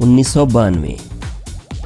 1992।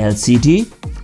LCD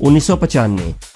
1995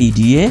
PDA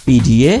PDA,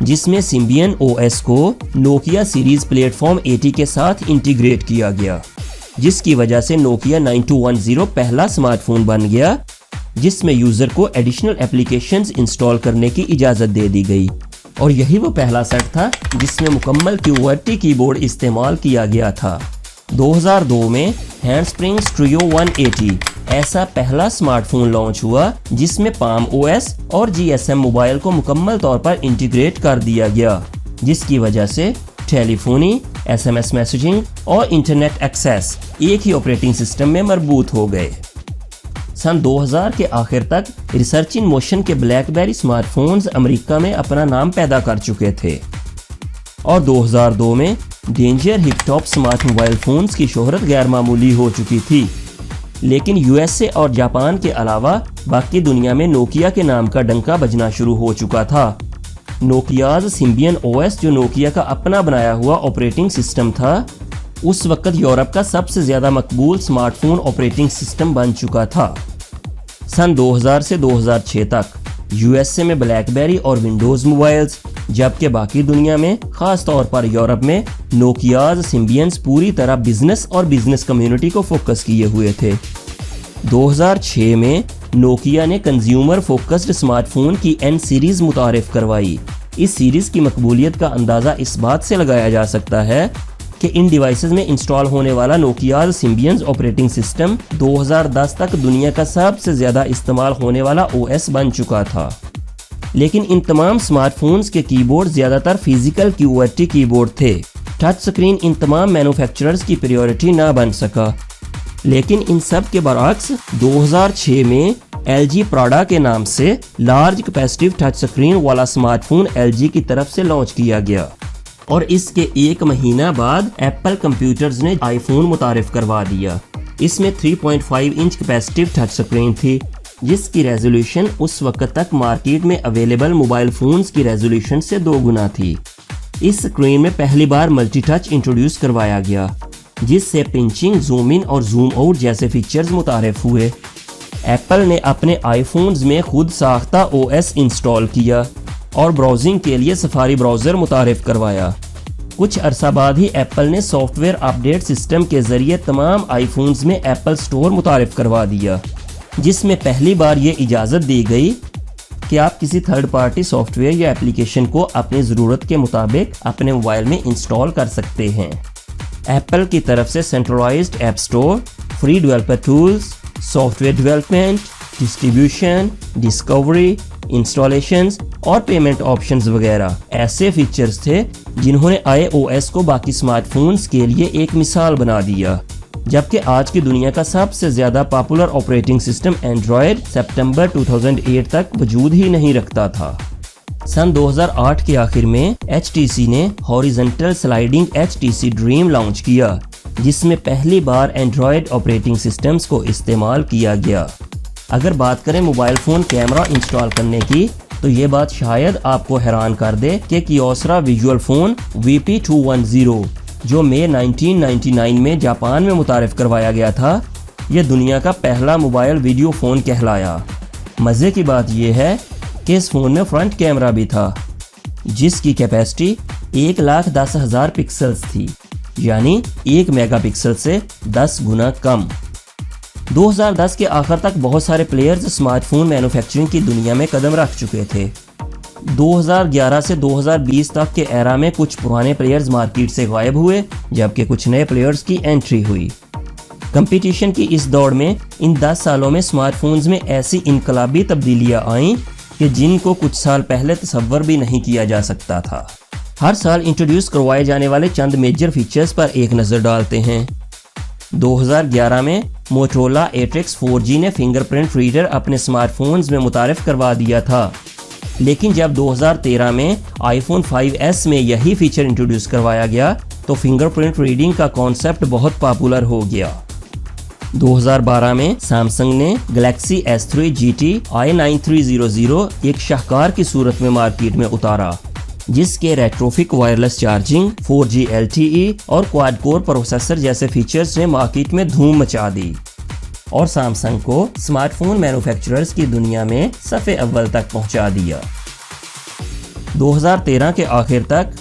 جس میں سمبین O S کو نوکیا سیریز پلیٹ فارم 80 کے ساتھ انٹیگریٹ کیا گیا، جس کی وجہ سے نوکیا 9210 پہلا اسمارٹ فون بن گیا جس میں یوزر کو ایڈیشنل اپلیکیشنز انسٹال کرنے کی اجازت دے دی گئی، اور یہی وہ پہلا سیٹ تھا جس میں مکمل QWERTY کی بورڈ استعمال کیا گیا تھا۔ 2002 میں ہینڈسپرنگز ٹریو 180 ایسا پہلا اسمارٹ فون لانچ ہوا جس میں پام او ایس اور GSM موبائل کو مکمل طور پر انٹیگریٹ کر دیا گیا، جس کی وجہ سے ٹیلی فونی، SMS میسیجنگ اور انٹرنیٹ ایکسیس ایک ہی آپریٹنگ سسٹم میں مربوط ہو گئے۔ سن 2000 کے آخر تک ریسرچ ان موشن کے بلیک بیری اسمارٹ فونز امریکہ میں اپنا نام پیدا کر چکے تھے، اور 2002 میں danger hip top smart mobile phones کی شہرت غیر معمولی ہو چکی تھی، لیکن USA اور جاپان کے علاوہ باقی دنیا میں نوکیا کے نام کا ڈنکا بجنا شروع ہو چکا تھا۔ نوکیاز سمبین او ایس جو نوکیا کا اپنا بنایا ہوا آپریٹنگ سسٹم تھا، اس وقت یورپ کا سب سے زیادہ مقبول اسمارٹ فون آپریٹنگ سسٹم بن چکا تھا۔ سن 2000 سے 2006 تک USA میں بلیک بیری اور ونڈوز موبائلز، جبکہ باقی دنیا میں خاص طور پر یورپ میں نوکیاز سمبینز پوری طرح بزنس اور بزنس کمیونٹی کو فوکس کیے ہوئے تھے۔ 2006 میں نوکیا نے کنزیومر فوکسڈ اسمارٹ فون کی N سیریز متعارف کروائی۔ اس سیریز کی مقبولیت کا اندازہ اس بات سے لگایا جا سکتا ہے کہ ان ڈیوائسز میں انسٹال ہونے والا نوکیاز سمبینز آپریٹنگ سسٹم 2010 تک دنیا کا سب سے زیادہ استعمال ہونے والا OS بن چکا تھا۔ لیکن ان تمام اسمارٹ فونز کے کی بورڈ زیادہ تر فزیکل QWERTY کی بورڈ تھے۔ ٹچ سکرین ان تمام مینوفیکچررز کی پریورٹی نہ بن سکا، لیکن ان سب کے برعکس 2006 میں LG پراڈا کے نام سے لارج کیپیسٹیو ٹچ سکرین والا اسمارٹ فون LG کی طرف سے لانچ کیا گیا، اور اس کے ایک مہینہ بعد ایپل کمپیوٹرز نے آئی فون متعارف کروا دیا۔ اس میں 3.5 انچ کیپیسٹیو ٹچ سکرین تھی، جس کی ریزولوشن اس وقت تک مارکیٹ میں اویلیبل موبائل فونز کی ریزولوشن سے 2 گنا تھی۔ اس سکرین میں پہلی بار ملٹی ٹچ انٹروڈیوس کروایا گیا، جس سے پنچنگ، زوم ان اور زوم آؤٹ جیسے فیچرز متعارف ہوئے۔ ایپل نے اپنے آئی فونز میں خود ساختہ OS انسٹال کیا اور براؤزنگ کے لیے سفاری براؤزر متعارف کروایا۔ کچھ عرصہ بعد ہی ایپل نے سافٹ ویئر اپڈیٹ سسٹم کے ذریعے تمام آئی فونز میں ایپل سٹور متعارف کروا دیا، جس میں پہلی بار یہ اجازت دی گئی کہ آپ کسی تھرڈ پارٹی سافٹ ویئر یا اپلیکیشن کو اپنی ضرورت کے مطابق اپنے موبائل میں انسٹال کر سکتے ہیں۔ ایپل کی طرف سے centralised app store, free developer tools, software development, distribution, discovery, installations اور پیمنٹ آپشنز وغیرہ ایسے فیچرز تھے جنہوں نے iOS کو باقی اسمارٹ فونز کے لیے ایک مثال بنا دیا، جبکہ آج کی دنیا کا سب سے زیادہ پاپولر آپریٹنگ سسٹم اینڈرائڈ ستمبر 2008 تک وجود ہی نہیں رکھتا تھا۔ سن 2008 کے آخر میں HTC نے horizontal sliding HTC dream launch کیا، جس میں پہلی بار اینڈرائڈ آپریٹنگ سسٹمز کو استعمال کیا گیا۔ اگر بات کریں موبائل فون کیمرہ انسٹال کرنے کی، تو یہ بات شاید آپ کو حیران کر دے کہ کیوسرا ویژول فون VP210 جو مئی 1999 میں جاپان میں متعارف کروایا گیا تھا، یہ دنیا کا پہلا موبائل ویڈیو فون کہلایا۔ مزے کی بات یہ ہے کہ اس فون میں فرنٹ کیمرہ بھی تھا، جس کی کیپیسٹی 1,10,000 پکسلز تھی، یعنی 1 میگا پکسل سے 10 گنا کم۔ 2010 کے آخر تک بہت سارے پلیئرز اسمارٹ فون مینوفیکچرنگ کی دنیا میں قدم رکھ چکے تھے۔ 2011 سے 2020 تک کے ایرا میں کچھ پرانے پلیئرز مارکیٹ سے غائب ہوئے، جبکہ کچھ نئے پلیئرز کی انٹری ہوئی۔ کمپٹیشن کی اس دوڑ میں ان 10 سالوں میں اسمارٹ فونز میں ایسی انقلابی تبدیلیاں آئیں کہ جن کو کچھ سال پہلے تصور بھی نہیں کیا جا سکتا تھا۔ ہر سال انٹروڈیوس کروائے جانے والے چند میجر فیچرز پر ایک نظر ڈالتے ہیں۔ 2011 میں موٹورولا ایٹرکس 4G نے فنگر پرنٹ ریڈر اپنے اسمارٹ فونز میں متعارف کروا دیا تھا، لیکن جب 2013 میں آئی فون 5S میں یہی فیچر انٹروڈیوس کروایا گیا تو فنگر پرنٹ ریڈنگ کا کانسیپٹ بہت پاپولر ہو گیا۔ 2012 میں سیمسنگ نے گلیکسی S3 GT i9300 ایک شاہکار کی صورت میں مارکیٹ میں اتارا، جس کے ریٹروفک وائرلیس چارجنگ، 4G LTE اور کواد کور پروسیسر جیسے فیچرز نے مارکیٹ میں دھوم مچا دی اور سیمسنگ کو اسمارٹ فون مینوفیکچررز کی دنیا میں صف اول تک پہنچا دیا۔ 2013 کے آخر تک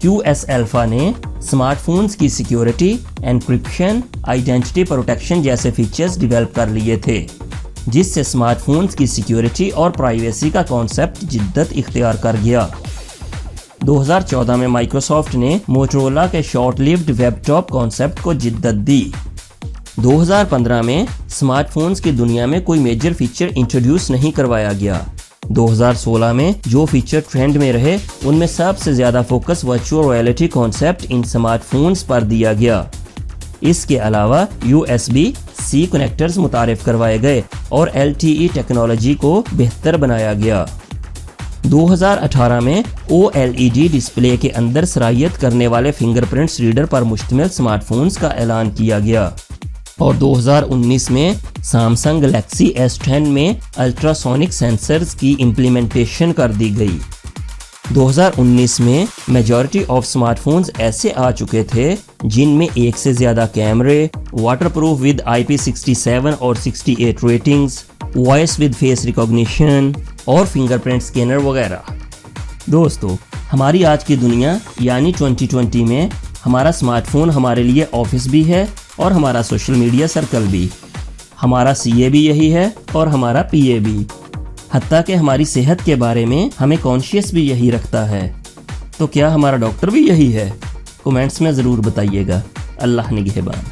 QS Alpha نے اسمارٹ فونز کی سیکیورٹی، انکرپشن، آئیڈینٹی پروٹیکشن جیسے فیچرز ڈیولپ کر لیے تھے، جس سے اسمارٹ فونز کی سیکیورٹی اور پرائیویسی کا کانسیپٹ جدت اختیار کر گیا۔ 2014 میں مائیکروسافٹ نے موٹورولا کے short lived web top concept کو جدت دی۔ 2015 میں اسمارٹ فونز کی دنیا میں کوئی میجر فیچر انٹروڈیوس نہیں کروایا گیا۔ 2016 میں جو فیچر ٹرینڈ میں رہے ان میں سب سے زیادہ فوکس ورچوئل ریئلٹی کانسیپٹ ان اسمارٹ فونز پر دیا گیا۔ اس کے علاوہ USB-C کنیکٹرز متعارف کروائے گئے اور LTE ٹیکنالوجی کو بہتر بنایا گیا۔ 2018 میں OLED ڈسپلے کے اندر صلاحیت کرنے والے فنگر پرنٹس ریڈر پر مشتمل اسمارٹ فونز کا اعلان کیا گیا، اور 2019 میں سامسنگ گلیکسی S10 میں الٹراسونک سینسرز کی امپلیمنٹیشن کر دی گئی۔ 2019 میں میجورٹی آف اسمارٹ فونز ایسے آ چکے تھے جن میں ایک سے زیادہ کیمرے، واٹر پروف ود IP67 اور 68 ratings, voice with face recognition اور فنگر پرنٹ اسکینر وغیرہ۔ دوستو، ہماری آج کی دنیا یعنی 2020 میں ہمارا اسمارٹ فون ہمارے لیے آفس بھی ہے اور ہمارا سوشل میڈیا سرکل بھی، ہمارا CA بھی یہی ہے اور ہمارا PA بھی، حتیٰ کہ ہماری صحت کے بارے میں ہمیں کانشیس بھی یہی رکھتا ہے۔ تو کیا ہمارا ڈاکٹر بھی یہی ہے؟ کومنٹس میں ضرور بتائیے گا۔ اللہ نگہبان۔